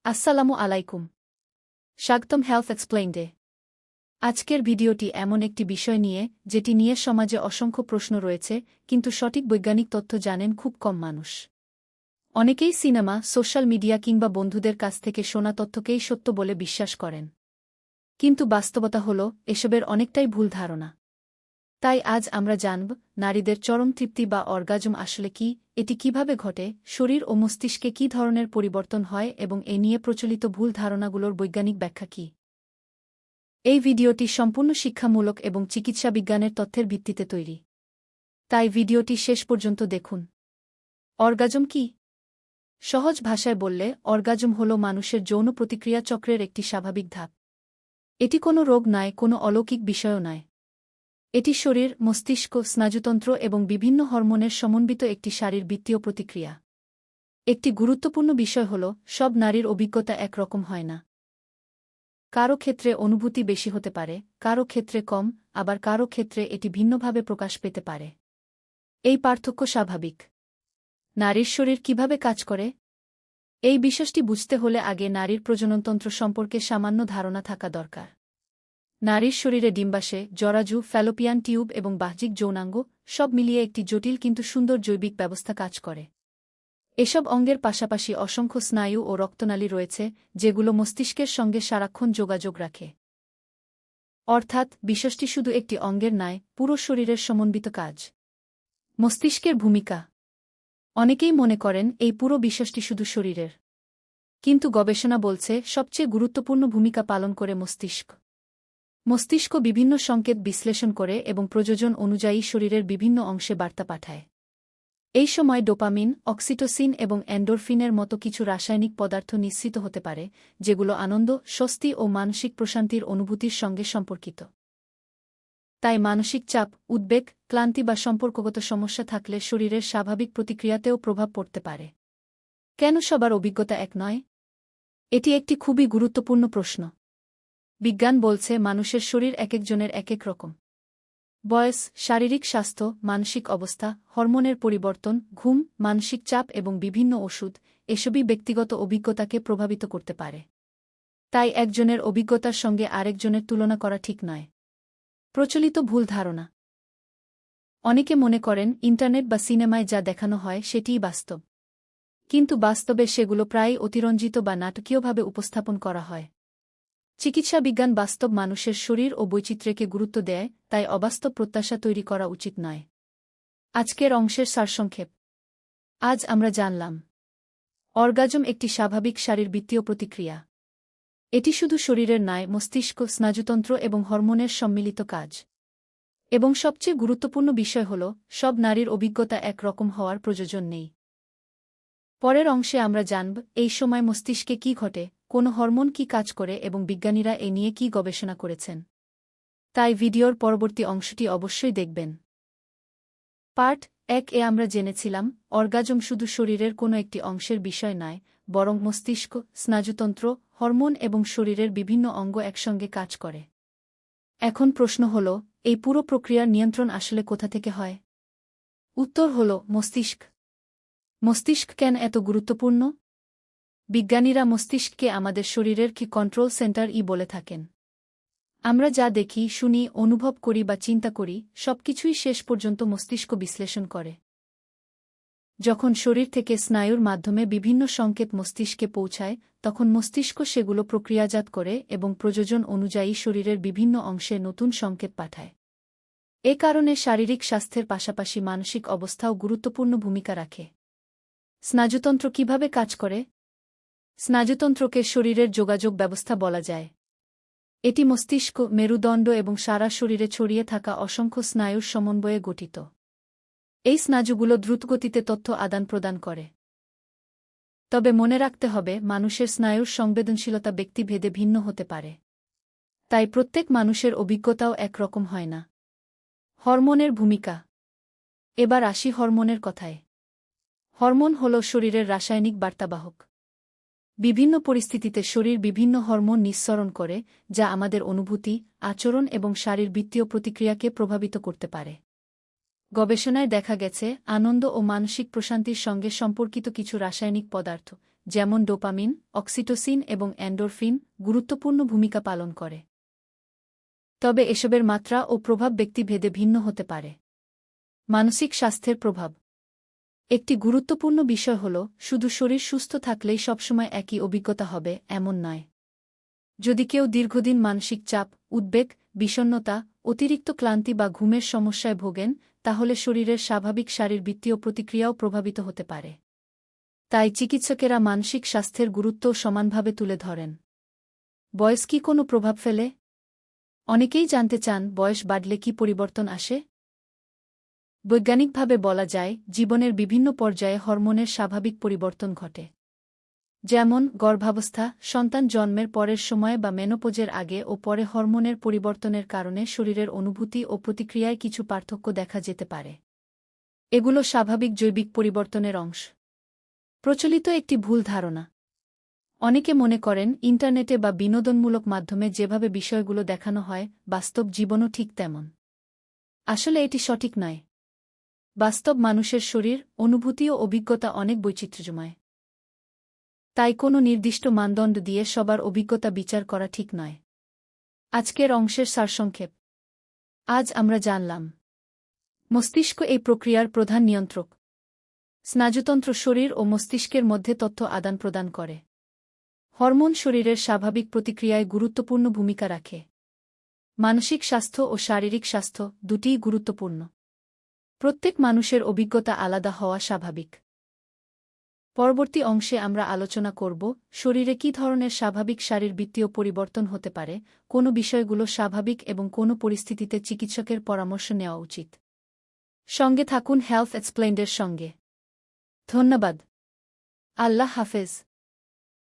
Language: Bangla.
আসসালামু আলাইকুম। স্বাগতম হেলথ এক্সপ্লেইনডে। আজকের ভিডিওটি এমন একটি বিষয় নিয়ে যেটি নিয়ে সমাজে অসংখ্য প্রশ্ন রয়েছে, কিন্তু সঠিক বৈজ্ঞানিক তথ্য জানেন খুব কম মানুষ। অনেকেই সিনেমা, সোশ্যাল মিডিয়া কিংবা বন্ধুদের কাছ থেকে শোনা তথ্যকেই সত্য বলে বিশ্বাস করেন। কিন্তু বাস্তবতা হল এসবের অনেকটাই ভুল ধারণা। তাই আজ আমরা জানব নারীদের চরম তৃপ্তি বা অর্গাজম আসলে কি, এটি কিভাবে ঘটে, শরীর ও মস্তিষ্কে কী ধরনের পরিবর্তন হয় এবং এ নিয়ে প্রচলিত ভুল ধারণাগুলোর বৈজ্ঞানিক ব্যাখ্যা কী। এই ভিডিওটি সম্পূর্ণ শিক্ষামূলক এবং চিকিৎসাবিজ্ঞানের তথ্যের ভিত্তিতে তৈরি। তাই ভিডিওটি শেষ পর্যন্ত দেখুন। অর্গাজম কি? সহজ ভাষায় বললে অর্গাজম হল মানুষের যৌন প্রতিক্রিয়া চক্রের একটি স্বাভাবিক ধাপ। এটি কোনো রোগ নয়, কোনো অলৌকিক বিষয়ও নয়। এটি শরীর, মস্তিষ্ক, স্নায়ুতন্ত্র এবং বিভিন্ন হরমোনের সমন্বিত একটি শারীরবৃত্তীয় প্রতিক্রিয়া। একটি গুরুত্বপূর্ণ বিষয় হল, সব নারীর অভিজ্ঞতা একরকম হয় না। কারও ক্ষেত্রে অনুভূতি বেশি হতে পারে, কারও ক্ষেত্রে কম, আবার কারও ক্ষেত্রে এটি ভিন্নভাবে প্রকাশ পেতে পারে। এই পার্থক্য স্বাভাবিক। নারীর শরীর কিভাবে কাজ করে? এই বিষয়টি বুঝতে হলে আগে নারীর প্রজননতন্ত্র সম্পর্কে সামান্য ধারণা থাকা দরকার। নারীর শরীরে ডিম্বাশয়, জরাজু, ফ্যালোপিয়ান টিউব এবং বাহ্যিক যৌনাঙ্গ সব মিলিয়ে একটি জটিল কিন্তু সুন্দর জৈবিক ব্যবস্থা কাজ করে। এসব অঙ্গের পাশাপাশি অসংখ্য স্নায়ু ও রক্তনালী রয়েছে, যেগুলো মস্তিষ্কের সঙ্গে সারাক্ষণ যোগাযোগ রাখে। অর্থাৎ বিষয়টি শুধু একটি অঙ্গের নয়, পুরো শরীরের সমন্বিত কাজ। মস্তিষ্কের ভূমিকা। অনেকেই মনে করেন এই পুরো বিষয়টি শুধু শরীরের। কিন্তু গবেষণা বলছে সবচেয়ে গুরুত্বপূর্ণ ভূমিকা পালন করে মস্তিষ্ক। মস্তিষ্ক বিভিন্ন সংকেত বিশ্লেষণ করে এবং প্রযোজন অনুযায়ী শরীরের বিভিন্ন অংশে বার্তা পাঠায়। এই সময় ডোপামিন, অক্সিটোসিন এবং এন্ডোরফিনের মতো কিছু রাসায়নিক পদার্থ নিঃসৃত হতে পারে, যেগুলো আনন্দ, স্বস্তি ও মানসিক প্রশান্তির অনুভূতির সঙ্গে সম্পর্কিত। তাই মানসিক চাপ, উদ্বেগ, ক্লান্তি বা সম্পর্কগত সমস্যা থাকলে শরীরের স্বাভাবিক প্রতিক্রিয়াতেও প্রভাব পড়তে পারে। কেন সবার অভিজ্ঞতা এক নয়? এটি একটি খুবই গুরুত্বপূর্ণ প্রশ্ন। বিজ্ঞান বলছে মানুষের শরীর একেকজনের একেক রকম। বয়স, শারীরিক স্বাস্থ্য, মানসিক অবস্থা, হরমোনের পরিবর্তন, ঘুম, মানসিক চাপ এবং বিভিন্ন ওষুধ এসবই ব্যক্তিগত অভিজ্ঞতাকে প্রভাবিত করতে পারে। তাই একজনের অভিজ্ঞতার সঙ্গে আরেকজনের তুলনা করা ঠিক নয়। প্রচলিত ভুল ধারণা। অনেকে মনে করেন ইন্টারনেট বা সিনেমায় যা দেখানো হয় সেটিই বাস্তব। কিন্তু বাস্তবে সেগুলো প্রায়ই অতিরঞ্জিত বা নাটকীয়ভাবে উপস্থাপন করা হয়। চিকিৎসাবিজ্ঞান বাস্তব মানুষের শরীর ও বৈচিত্র্যকে গুরুত্ব দেয়, তাই অবাস্তব প্রত্যাশা তৈরি করা উচিত নয়। আজকের অংশের সারসংক্ষেপ। আজ আমরা জানলাম অর্গাজম একটি স্বাভাবিক শারীরবৃত্তীয় প্রতিক্রিয়া। এটি শুধু শরীরের নয়, মস্তিষ্ক, স্নায়ুতন্ত্র এবং হরমোনের সম্মিলিত কাজ। এবং সবচেয়ে গুরুত্বপূর্ণ বিষয় হল, সব নারীর অভিজ্ঞতা এক রকম হওয়ার প্রয়োজন নেই। পরের অংশে আমরা জানব এই সময় মস্তিষ্কে কি ঘটে, কোন হরমোন কি কাজ করে এবং বিজ্ঞানীরা এ নিয়ে কি গবেষণা করেছেন। তাই ভিডিওর পরবর্তী অংশটি অবশ্যই দেখবেন। পার্ট 1 এ আমরা জেনেছিলাম অর্গাজম শুধু শরীরের কোনো একটি অংশের বিষয় নয়, বরং মস্তিষ্ক, স্নায়ুতন্ত্র, হরমোন এবং শরীরের বিভিন্ন অঙ্গ একসঙ্গে কাজ করে। এখন প্রশ্ন হল, এই পুরো প্রক্রিয়ার নিয়ন্ত্রণ আসলে কোথা থেকে হয়? উত্তর হল মস্তিষ্ক। মস্তিষ্ক কেন এত গুরুত্বপূর্ণ? বিজ্ঞানীরা মস্তিষ্ককে আমাদের শরীরের কি কন্ট্রোল সেন্টার বলে থাকেন। আমরা যা দেখি, শুনি, অনুভব করি বা চিন্তা করি, সবকিছুই শেষ পর্যন্ত মস্তিষ্ক বিশ্লেষণ করে। যখন শরীর থেকে স্নায়ুর মাধ্যমে বিভিন্ন সংকেত মস্তিষ্কে পৌঁছায়, তখন মস্তিষ্ক সেগুলো প্রক্রিয়াজাত করে এবং প্রয়োজন অনুযায়ী শরীরের বিভিন্ন অংশে নতুন সংকেত পাঠায়। এ কারণে শারীরিক স্বাস্থ্যের পাশাপাশি মানসিক অবস্থাও গুরুত্বপূর্ণ ভূমিকা রাখে। স্নায়ুতন্ত্র কিভাবে কাজ করে? স্নায়ুতন্ত্রকে শরীরের যোগাযোগ ব্যবস্থা বলা যায়। এটি মস্তিষ্ক, মেরুদণ্ড এবং সারা শরীরে ছড়িয়ে থাকা অসংখ্য স্নায়ুর সমন্বয়ে গঠিত। এই স্নায়ুগুলো দ্রুতগতিতে তথ্য আদান প্রদান করে। তবে মনে রাখতে হবে, মানুষের স্নায়ুর সংবেদনশীলতা ব্যক্তিভেদে ভিন্ন হতে পারে। তাই প্রত্যেক মানুষের অভিজ্ঞতাও একরকম হয় না। হরমোনের ভূমিকা। এবার আসি হরমোনের কথায়। হরমোন হল শরীরের রাসায়নিক বার্তাবাহক। বিভিন্ন পরিস্থিতিতে শরীর বিভিন্ন হরমোন নিঃসরণ করে, যা আমাদের অনুভূতি, আচরণ এবং শারীরবৃত্তীয় প্রতিক্রিয়াকে প্রভাবিত করতে পারে। গবেষণায় দেখা গেছে আনন্দ ও মানসিক প্রশান্তির সঙ্গে সম্পর্কিত কিছু রাসায়নিক পদার্থ, যেমন ডোপামিন, অক্সিটোসিন এবং এন্ডোরফিন গুরুত্বপূর্ণ ভূমিকা পালন করে। তবে এসবের মাত্রা ও প্রভাব ব্যক্তিভেদে ভিন্ন হতে পারে। মানসিক স্বাস্থ্যের প্রভাব একটি গুরুত্বপূর্ণ বিষয় হল, শুধু শরীর সুস্থ থাকলেই সবসময় একই অভিজ্ঞতা হবে এমন নয়। যদি কেউ দীর্ঘদিন মানসিক চাপ, উদ্বেগ, বিষণ্ণতা, অতিরিক্ত ক্লান্তি বা ঘুমের সমস্যায় ভোগেন, তাহলে শরীরের স্বাভাবিক শারীরবৃত্তীয় প্রতিক্রিয়াও প্রভাবিত হতে পারে। তাই চিকিৎসকেরা মানসিক স্বাস্থ্যের গুরুত্বও সমানভাবে তুলে ধরেন। বয়স কি কোনো প্রভাব ফেলে? অনেকেই জানতে চান, বয়স বাড়লে কি পরিবর্তন আসে? বৈজ্ঞানিকভাবে বলা যায়, জীবনের বিভিন্ন পর্যায়ে হরমোনের স্বাভাবিক পরিবর্তন ঘটে। যেমন গর্ভাবস্থা, সন্তান জন্মের পরের সময়ে বা মেনোপজের আগে ও পরে হরমোনের পরিবর্তনের কারণে শরীরের অনুভূতি ও প্রতিক্রিয়ায় কিছু পার্থক্য দেখা যেতে পারে। এগুলো স্বাভাবিক জৈবিক পরিবর্তনের অংশ। প্রচলিত একটি ভুল ধারণা। অনেকে মনে করেন, ইন্টারনেটে বা বিনোদনমূলক মাধ্যমে যেভাবে বিষয়গুলো দেখানো হয়, বাস্তব জীবনও ঠিক তেমন। আসলে এটি সঠিক নয়। বাস্তব মানুষের শরীর, অনুভূতি ও অভিজ্ঞতা অনেক বৈচিত্র্যময়। তাই কোনো নির্দিষ্ট মানদণ্ড দিয়ে সবার অভিজ্ঞতা বিচার করা ঠিক নয়। আজকের অংশের সারসংক্ষেপ। আজ আমরা জানলাম, মস্তিষ্ক এই প্রক্রিয়ার প্রধান নিয়ন্ত্রক। স্নায়ুতন্ত্র শরীর ও মস্তিষ্কের মধ্যে তথ্য আদান প্রদান করে। হরমোন শরীরের স্বাভাবিক প্রতিক্রিয়ায় গুরুত্বপূর্ণ ভূমিকা রাখে। মানসিক স্বাস্থ্য ও শারীরিক স্বাস্থ্য দুটিই গুরুত্বপূর্ণ। প্রত্যেক মানুষের অভিজ্ঞতা আলাদা হওয়া স্বাভাবিক। পরবর্তী অংশে আমরা আলোচনা করব, শরীরে কী ধরনের স্বাভাবিক শারীরবৃত্তীয় পরিবর্তন হতে পারে, কোন বিষয়গুলো স্বাভাবিক এবং কোন পরিস্থিতিতে চিকিৎসকের পরামর্শ নেওয়া উচিত। সঙ্গে থাকুন হেলথ এক্সপ্লেইনডের সঙ্গে। ধন্যবাদ। আল্লাহ হাফেজ।